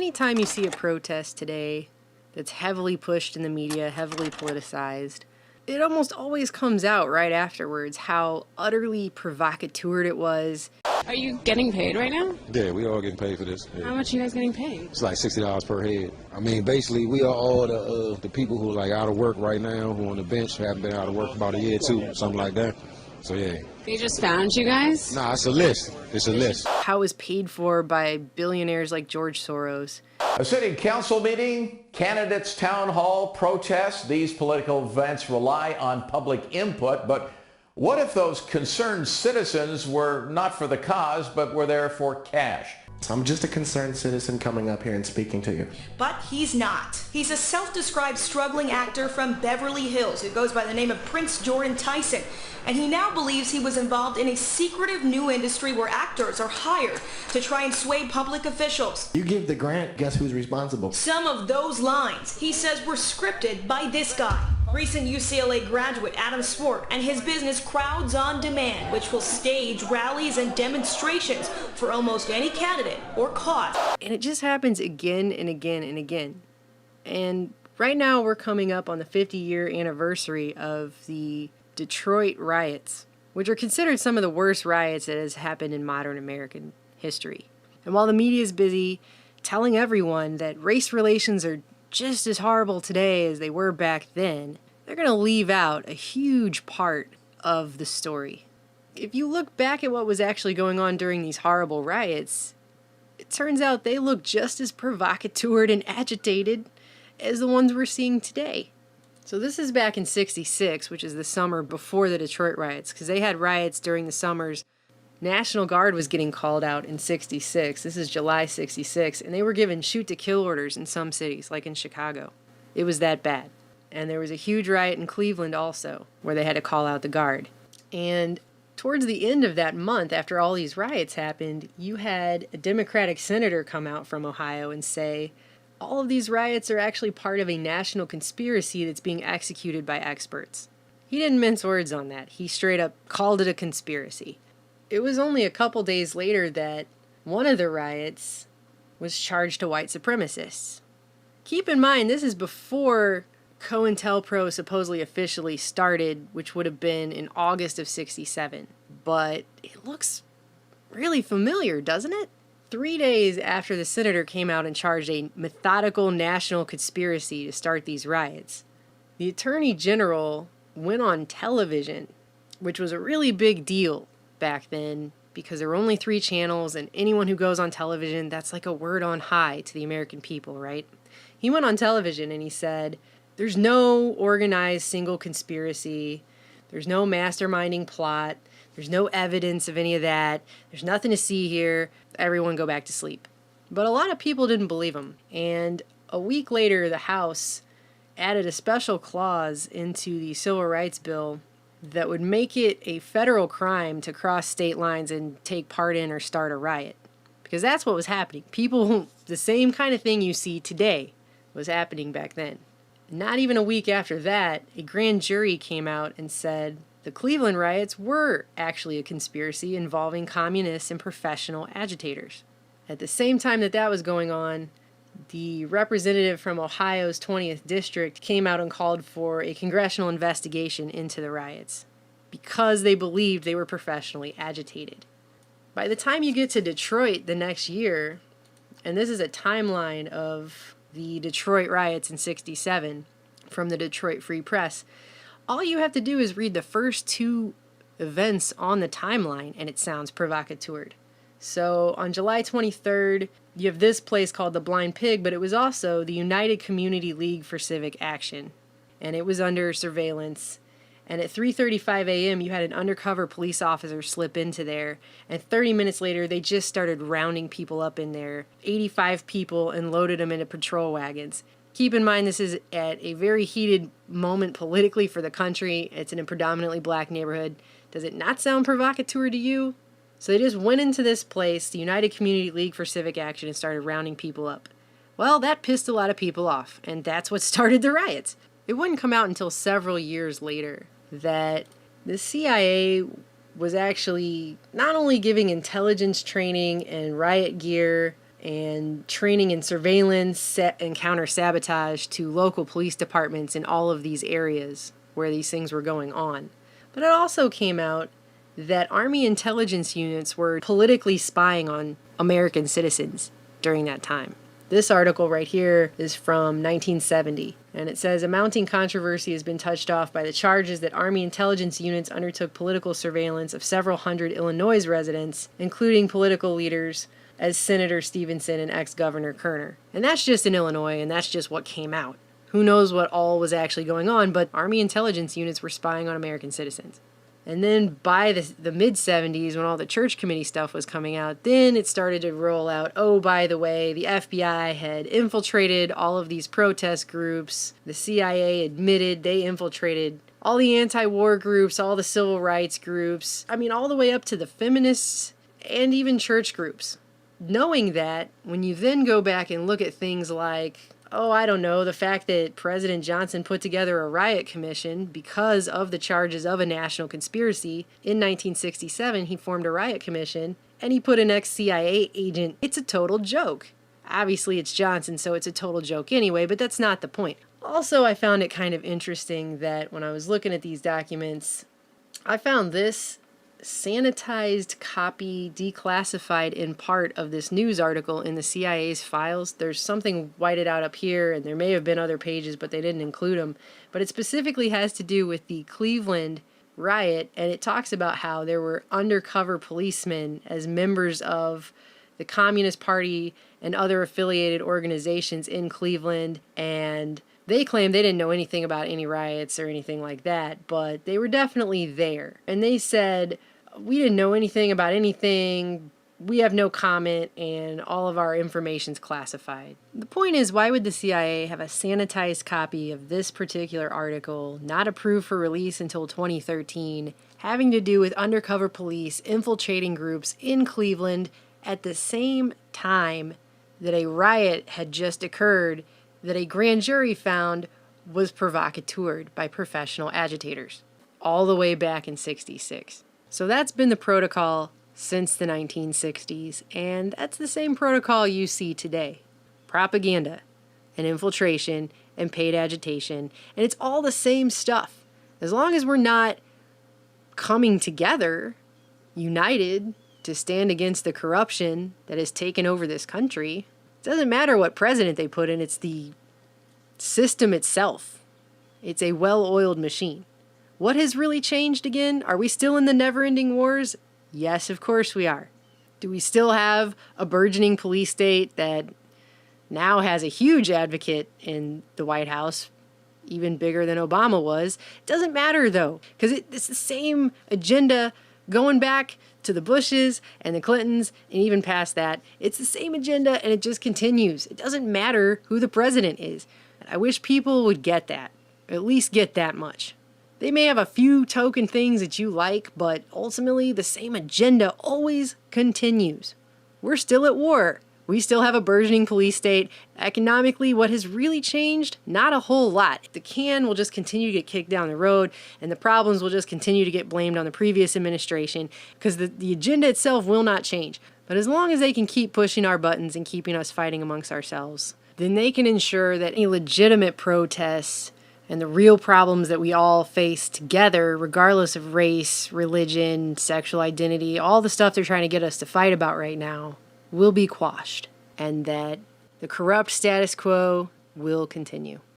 anytime you see a protest today that's heavily pushed in the media, heavily politicized, it almost always comes out right afterwards how utterly provocateur it was. Are you getting paid right now? Yeah, we all getting paid for this. Yeah. How much are you guys getting paid? It's like $60 per head. I mean, basically, we are all the people who are like out of work right now, who on the bench, who haven't been out of work for about a year too, something like that. So yeah. They just found you guys? Nah, it's a list. It's a list. How it was paid for by billionaires like George Soros. A city council meeting, candidates' town hall, protests. These political events rely on public input, but what if those concerned citizens were not for the cause, but were there for cash? I'm just a concerned citizen coming up here and speaking to you. But he's not. He's a self-described struggling actor from Beverly Hills who goes by the name of Prince Jordan Tyson. And he now believes he was involved in a secretive new industry where actors are hired to try and sway public officials. You give the grant, guess who's responsible? Some of those lines, he says, were scripted by this guy. Recent UCLA graduate Adam Swart and his business Crowds on Demand, which will stage rallies and demonstrations for almost any candidate or cause. And it just happens again and again and again. And right now we're coming up on the 50-year anniversary of the Detroit riots, which are considered some of the worst riots that has happened in modern American history. And while the media is busy telling everyone that race relations are just as horrible today as they were back then, they're going to leave out a huge part of the story. If you look back at what was actually going on during these horrible riots, it turns out they look just as provocateur and agitated as the ones we're seeing today. So this is back in '66, which is the summer before the Detroit riots, because they had riots during the summers. National Guard was getting called out in '66. This is July '66, and they were given shoot-to-kill orders in some cities, like in Chicago. It was that bad. And there was a huge riot in Cleveland also, where they had to call out the Guard. And towards the end of that month, after all these riots happened, you had a Democratic senator come out from Ohio and say, all of these riots are actually part of a national conspiracy that's being executed by experts. He didn't mince words on that. He straight up called it a conspiracy. It was only a couple days later that one of the riots was charged to white supremacists. Keep in mind, this is before COINTELPRO supposedly officially started, which would have been in August of '67. But it looks really familiar, doesn't it? 3 days after the senator came out and charged a methodical national conspiracy to start these riots, the Attorney General went on television, which was a really big deal back then because there were only 3 channels, and anyone who goes on television, that's like a word on high to the American people, right? He went on television and he said, there's no organized single conspiracy, there's no masterminding plot, there's no evidence of any of that, there's nothing to see here, everyone go back to sleep. But a lot of people didn't believe him, and a week later the House added a special clause into the Civil Rights Bill that would make it a federal crime to cross state lines and take part in or start a riot. Because that's what was happening. People, the same kind of thing you see today was happening back then. Not even a week after that, a grand jury came out and said the Cleveland riots were actually a conspiracy involving communists and professional agitators. At the same time that that was going on, the representative from Ohio's 20th District came out and called for a congressional investigation into the riots because they believed they were professionally agitated. By the time you get to Detroit the next year, and this is a timeline of the Detroit riots in '67 from the Detroit Free Press, all you have to do is read the first 2 events on the timeline and it sounds provocateur. So on July 23rd, you have this place called the Blind Pig, but it was also the United Community League for Civic Action, and it was under surveillance. And at 3:35 a.m., you had an undercover police officer slip into there, and 30 minutes later, they just started rounding people up in there, 85 people, and loaded them into patrol wagons. Keep in mind, this is at a very heated moment politically for the country. It's in a predominantly black neighborhood. Does it not sound provocateur to you? So they just went into this place, the United Community League for Civic Action, and started rounding people up. Well, that pissed a lot of people off, and that's what started the riots. It wouldn't come out until several years later that the CIA was actually not only giving intelligence training and riot gear and training and surveillance and counter-sabotage to local police departments in all of these areas where these things were going on. But it also came out that Army intelligence units were politically spying on American citizens during that time. This article right here is from 1970, and it says, a mounting controversy has been touched off by the charges that Army intelligence units undertook political surveillance of several hundred Illinois residents, including political leaders as Senator Stevenson and ex-Governor Kerner. And that's just in Illinois, and that's just what came out. Who knows what all was actually going on, but Army intelligence units were spying on American citizens. And then by the mid-70s, when all the church committee stuff was coming out, then it started to roll out, oh, by the way, the FBI had infiltrated all of these protest groups. The CIA admitted they infiltrated all the anti-war groups, all the civil rights groups. I mean, all the way up to the feminists and even church groups. Knowing that, when you then go back and look at things like, oh, I don't know, the fact that President Johnson put together a riot commission because of the charges of a national conspiracy. In 1967, he formed a riot commission, and he put an ex-CIA agent. It's a total joke. Obviously, it's Johnson, so it's a total joke anyway, but that's not the point. Also, I found it kind of interesting that when I was looking at these documents, I found this sanitized copy, declassified in part, of this news article in the CIA's files. There's something whited out up here, and there may have been other pages, but they didn't include them. But it specifically has to do with the Cleveland riot, and it talks about how there were undercover policemen as members of the Communist Party and other affiliated organizations in Cleveland, and they claimed they didn't know anything about any riots or anything like that, but they were definitely there. And they said, we didn't know anything about anything, we have no comment, and all of our information's classified. The point is, why would the CIA have a sanitized copy of this particular article, not approved for release until 2013, having to do with undercover police infiltrating groups in Cleveland at the same time that a riot had just occurred that a grand jury found was provocateured by professional agitators, all the way back in '66. So that's been the protocol since the 1960s, and that's the same protocol you see today. Propaganda and infiltration and paid agitation, and it's all the same stuff. As long as we're not coming together, united, to stand against the corruption that has taken over this country, it doesn't matter what president they put in, it's the system itself. It's a well-oiled machine. What has really changed again? Are we still in the never-ending wars? Yes, of course we are. Do we still have a burgeoning police state that now has a huge advocate in the White House, even bigger than Obama was? It doesn't matter, though, because it's the same agenda going back to the Bushes and the Clintons and even past that. It's the same agenda, and it just continues. It doesn't matter who the president is. And I wish people would get that, at least get that much. They may have a few token things that you like, but ultimately the same agenda always continues. We're still at war. We still have a burgeoning police state. Economically, what has really changed? Not a whole lot. The can will just continue to get kicked down the road, and the problems will just continue to get blamed on the previous administration, because the agenda itself will not change. But as long as they can keep pushing our buttons and keeping us fighting amongst ourselves, then they can ensure that any legitimate protests and the real problems that we all face together, regardless of race, religion, sexual identity, all the stuff they're trying to get us to fight about right now, will be quashed, and that the corrupt status quo will continue.